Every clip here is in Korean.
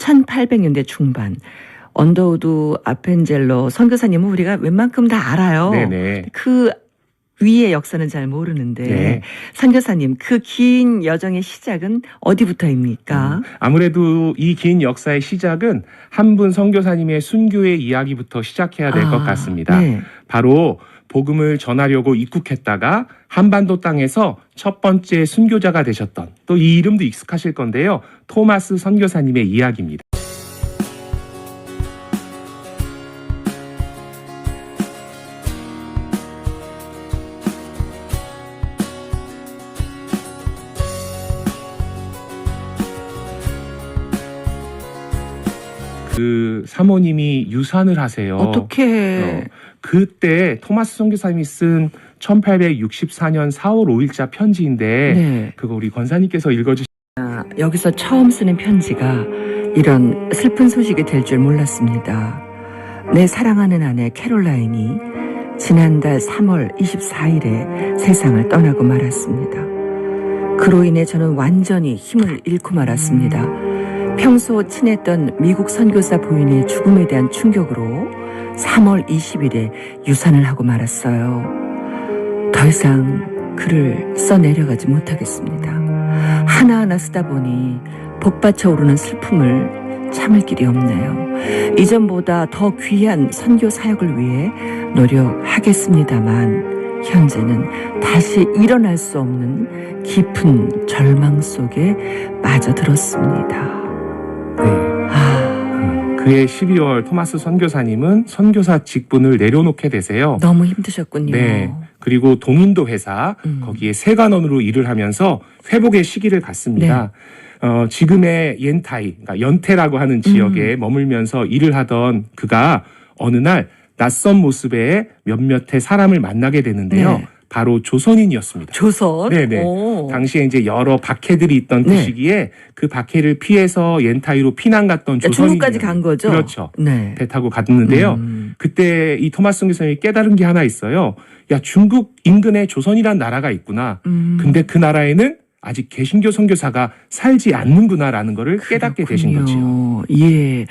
1800년대 중반 언더우드 아펜젤로 선교사님은 우리가 웬만큼 다 알아요. 네네. 그 위의 역사는 잘 모르는데 네. 선교사님 그 긴 여정의 시작은 어디부터입니까? 아무래도 이 긴 역사의 시작은 한 분 선교사님의 순교의 이야기부터 시작해야 될 것 같습니다. 네. 바로 복음을 전하려고 입국했다가 한반도 땅에서 첫 번째 순교자가 되셨던, 또 이 이름도 익숙하실 건데요, 토마스 선교사님의 이야기입니다. 그 사모님이 유산을 하세요. 어떻게? 그때 토마스 선교사님이 쓴 1864년 4월 5일자 편지인데 네. 그거 우리 권사님께서 읽어주시. 여기서 처음 쓰는 편지가 이런 슬픈 소식이 될 줄 몰랐습니다. 내 사랑하는 아내 캐롤라인이 지난달 3월 24일에 세상을 떠나고 말았습니다. 그로 인해 저는 완전히 힘을 잃고 말았습니다. 평소 친했던 미국 선교사 부인의 죽음에 대한 충격으로 3월 20일에 유산을 하고 말았어요. 더 이상 글을 써내려가지 못하겠습니다. 하나하나 쓰다 보니 복받쳐 오르는 슬픔을 참을 길이 없네요. 이전보다 더 귀한 선교 사역을 위해 노력하겠습니다만 현재는 다시 일어날 수 없는 깊은 절망 속에 빠져들었습니다. 그해 12월 토마스 선교사님은 선교사 직분을 내려놓게 되세요. 너무 힘드셨군요. 네. 그리고 동인도 회사 거기에 세관원으로 일을 하면서 회복의 시기를 갖습니다. 지금의 옌타이, 그러니까 연태라고 하는 지역에 머물면서 일을 하던 그가 어느 날 낯선 모습의 몇몇의 사람을 만나게 되는데요. 네. 바로 조선인이었습니다. 조선? 네네. 오. 당시에 이제 여러 박해들이 있던 그 네. 시기에 그 박해를 피해서 옌타이로 피난 갔던 조선인. 중국까지 간 거죠? 그렇죠. 네. 배 타고 갔는데요. 그때 이 토마스 선교사님이 깨달은 게 하나 있어요. 야, 중국 인근에 조선이란 나라가 있구나. 근데 그 나라에는 아직 개신교 선교사가 살지 않는구나라는 거를 깨닫게 되신 거죠. 예.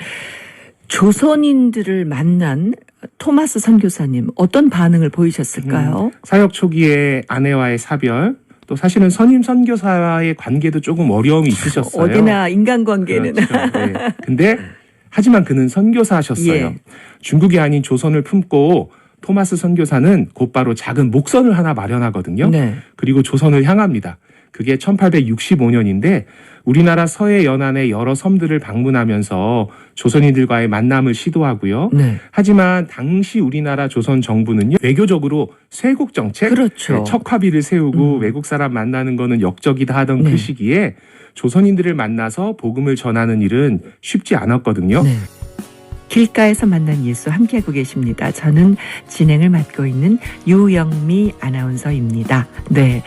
조선인들을 만난 토마스 선교사님 어떤 반응을 보이셨을까요? 사역 초기에 아내와의 사별, 또 사실은 선임 선교사와의 관계도 조금 어려움이 있으셨어요. 어디나 인간관계는. 그렇죠. 네. 근데 하지만 그는 선교사셨어요. 예. 중국이 아닌 조선을 품고 토마스 선교사는 곧바로 작은 목선을 하나 마련하거든요. 네. 그리고 조선을 향합니다. 그게 1865년인데 우리나라 서해 연안의 여러 섬들을 방문하면서 조선인들과의 만남을 시도하고요. 네. 하지만 당시 우리나라 조선 정부는요, 외교적으로 쇄국 정책, 그렇죠. 척화비를 세우고 외국 사람 만나는 거는 역적이다 하던 네. 그 시기에 조선인들을 만나서 복음을 전하는 일은 쉽지 않았거든요. 네. 길가에서 만난 예수 함께하고 계십니다. 저는 진행을 맡고 있는 유영미 아나운서입니다. 네,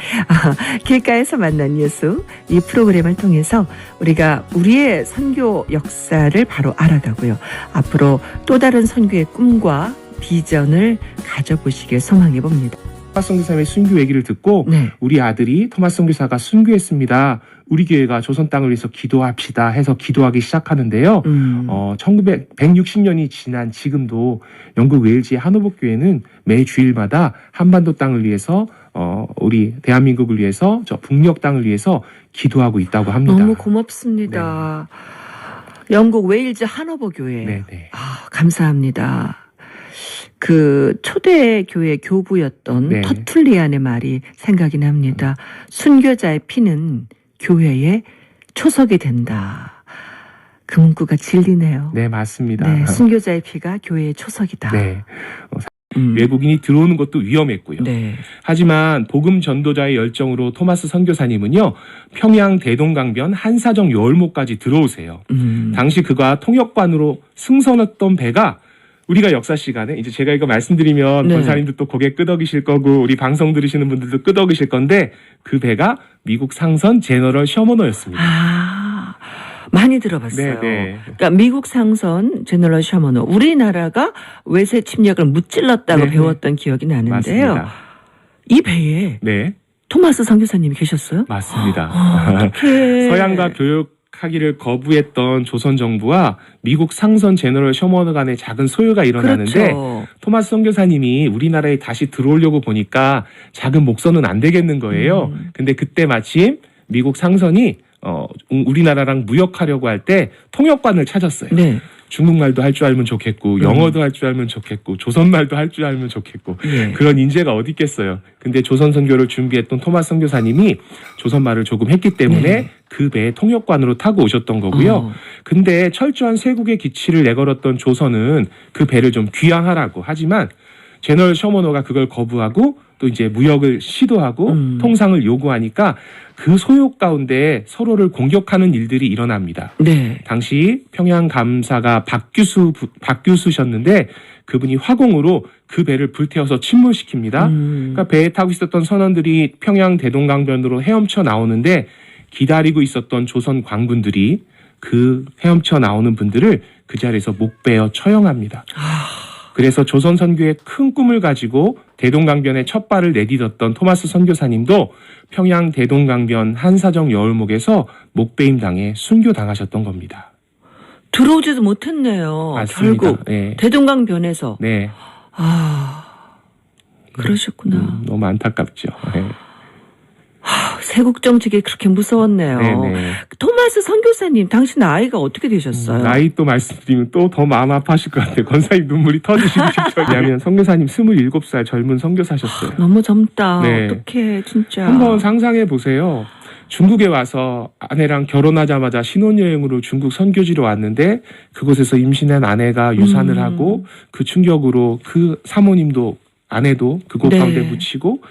길가에서 만난 예수 이 프로그램을 통해서 우리가 우리의 선교 역사를 바로 알아가고요. 앞으로 또 다른 선교의 꿈과 비전을 가져보시길 소망해 봅니다. 토마스 선교사의 순교 얘기를 듣고 네. 우리 아들이 토마스 선교사가 순교했습니다. 우리 교회가 조선 땅을 위해서 기도합시다 해서 기도하기 시작하는데요. 160년이 지난 지금도 영국 웨일즈의 하노버 교회는 매 주일마다 한반도 땅을 위해서 우리 대한민국을 위해서 저 북녘 땅을 위해서 기도하고 있다고 합니다. 너무 고맙습니다. 영국 웨일즈 하노버 교회. 네네. 감사합니다. 그 초대 교회 교부였던 네. 터툴리안의 말이 생각이 납니다. 순교자의 피는 교회의 초석이 된다. 그 문구가 진리네요. 네, 맞습니다. 네, 순교자의 피가 교회의 초석이다. 네. 외국인이 들어오는 것도 위험했고요. 네. 하지만 복음 전도자의 열정으로 토마스 선교사님은요, 평양 대동강변 한사정 요울목까지 들어오세요. 당시 그가 통역관으로 승선했던 배가 우리가 역사 시간에 이제 제가 이거 말씀드리면 네. 권사님도 또 고개 끄덕이실 거고 우리 방송 들으시는 분들도 끄덕이실 건데 그 배가 미국 상선 제너럴 셔머너였습니다. 많이 들어봤어요. 네. 그러니까 미국 상선 제너럴 셔머너, 우리나라가 외세 침략을 무찔렀다고 네. 배웠던 기억이 나는데요. 맞습니다. 이 배에 네, 토마스 선교사님이 계셨어요? 맞습니다. 어떡해. 서양과 교육 무역하기를 거부했던 조선 정부와 미국 상선 제너럴 셔먼 간의 작은 소요가 일어나는데 그렇죠. 토마스 선교사님이 우리나라에 다시 들어오려고 보니까 작은 목선은 안 되겠는 거예요. 근데 그때 마침 미국 상선이 우리나라랑 무역하려고 할 때 통역관을 찾았어요. 네. 중국말도 할 줄 알면 좋겠고 영어도 할 줄 알면 좋겠고 조선말도 할 줄 알면 좋겠고 예. 그런 인재가 어디 있겠어요. 근데 조선 선교를 준비했던 토마스 선교사님이 조선말을 조금 했기 때문에 네. 그 배에 통역관으로 타고 오셨던 거고요. 근데 철저한 쇄국의 기치를 내걸었던 조선은 그 배를 좀 귀향하라고 하지만 제너럴 셔머너가 그걸 거부하고 또 이제 무역을 시도하고 통상을 요구하니까 그 소요 가운데 서로를 공격하는 일들이 일어납니다. 네. 당시 평양 감사가 박규수셨는데 그분이 화공으로 그 배를 불태워서 침몰시킵니다. 그러니까 배에 타고 있었던 선원들이 평양 대동강변으로 헤엄쳐 나오는데 기다리고 있었던 조선 광군들이 그 헤엄쳐 나오는 분들을 그 자리에서 목베어 처형합니다. 그래서 조선 선교의 큰 꿈을 가지고 대동강변에 첫 발을 내딛었던 토마스 선교사님도 평양 대동강변 한사정 여울목에서 목베임 당해 순교당하셨던 겁니다. 들어오지도 못했네요. 맞습니다. 결국 네. 대동강변에서. 네. 그러셨구나. 너무 안타깝죠. 네. 세국 정책이 그렇게 무서웠네요. 네네. 토마스 선교사님, 당신 나이가 어떻게 되셨어요? 나이 또 말씀드리면 또 더 마음 아파하실 것 같아요. 권사님 눈물이 터지시기 직전이냐면 선교사님 27살 젊은 선교사셨어요. 너무 젊다. 네. 어떡해 진짜. 한번 상상해 보세요. 중국에 와서 아내랑 결혼하자마자 신혼여행으로 중국 선교지로 왔는데 그곳에서 임신한 아내가 유산을 하고 그 충격으로 그 사모님도 아내도 그곳 가운데 묻히고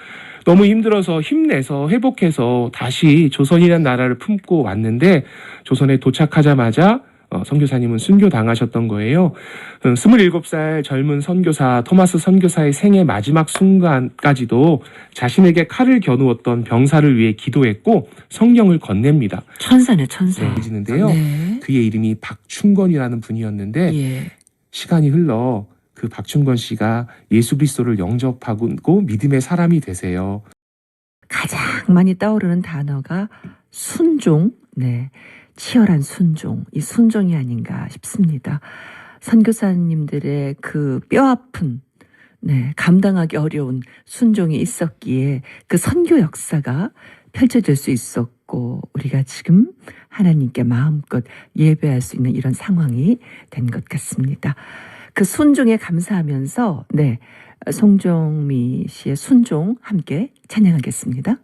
너무 힘들어서 힘내서 회복해서 다시 조선이라는 나라를 품고 왔는데 조선에 도착하자마자 선교사님은 순교당하셨던 거예요. 27살 젊은 선교사 토마스 선교사의 생애 마지막 순간까지도 자신에게 칼을 겨누었던 병사를 위해 기도했고 성령을 건넵니다. 천사네 천사. 네, 지는데요. 네. 그의 이름이 박충건이라는 분이었는데 예. 시간이 흘러 그 박충건 씨가 예수 그리스도를 영접하고 믿음의 사람이 되세요. 가장 많이 떠오르는 단어가 순종. 네. 치열한 순종. 이 순종이 아닌가 싶습니다. 선교사님들의 그 뼈아픈 감당하기 어려운 순종이 있었기에 그 선교 역사가 펼쳐질 수 있었고 우리가 지금 하나님께 마음껏 예배할 수 있는 이런 상황이 된 것 같습니다. 그 순종에 감사하면서 송정미 씨의 순종 함께 찬양하겠습니다.